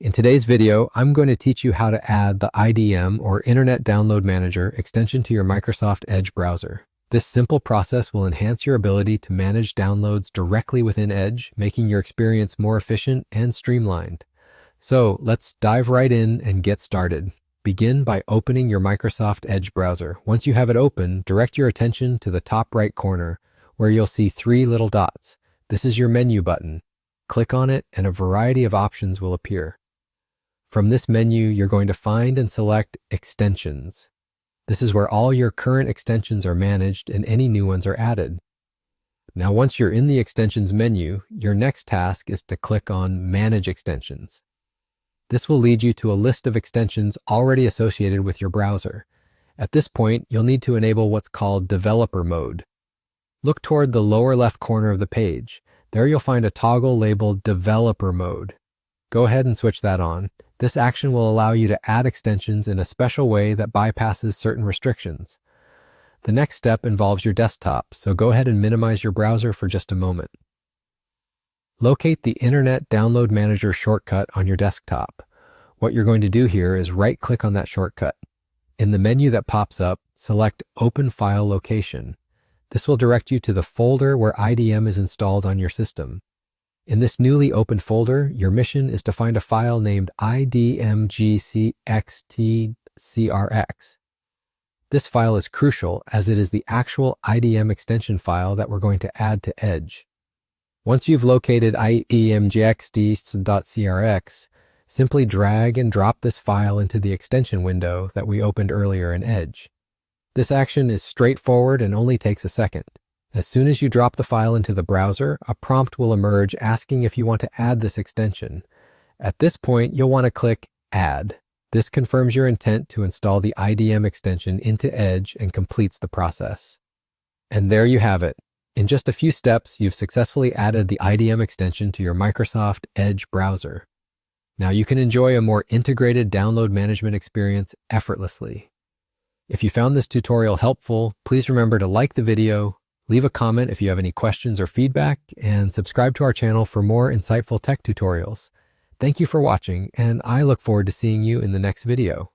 In today's video, I'm going to teach you how to add the IDM or Internet Download Manager extension to your Microsoft Edge browser. This simple process will enhance your ability to manage downloads directly within Edge, making your experience more efficient and streamlined. So let's dive right in and get started. Begin by opening your Microsoft Edge browser. Once you have it open, direct your attention to the top right corner where you'll see three little dots. This is your menu button. Click on it and a variety of options will appear. From this menu, you're going to find and select Extensions. This is where all your current extensions are managed and any new ones are added. Now, once you're in the Extensions menu, your next task is to click on Manage Extensions. This will lead you to a list of extensions already associated with your browser. At this point, you'll need to enable what's called Developer Mode. Look toward the lower left corner of the page. There you'll find a toggle labeled Developer Mode. Go ahead and switch that on. This action will allow you to add extensions in a special way that bypasses certain restrictions. The next step involves your desktop, so go ahead and minimize your browser for just a moment. Locate the Internet Download Manager shortcut on your desktop. What you're going to do here is right-click on that shortcut. In the menu that pops up, select Open File Location. This will direct you to the folder where IDM is installed on your system. In this newly opened folder, your mission is to find a file named idmgcxtcrx. This file is crucial as it is the actual IDM extension file that we're going to add to Edge. Once you've located idmgcxt.crx, simply drag and drop this file into the extension window that we opened earlier in Edge. This action is straightforward and only takes a second. As soon as you drop the file into the browser, a prompt will emerge asking if you want to add this extension. At this point, you'll want to click Add. This confirms your intent to install the IDM extension into Edge and completes the process. And there you have it. In just a few steps, you've successfully added the IDM extension to your Microsoft Edge browser. Now you can enjoy a more integrated download management experience effortlessly. If you found this tutorial helpful, please remember to like the video, leave a comment if you have any questions or feedback, and subscribe to our channel for more insightful tech tutorials. Thank you for watching, and I look forward to seeing you in the next video.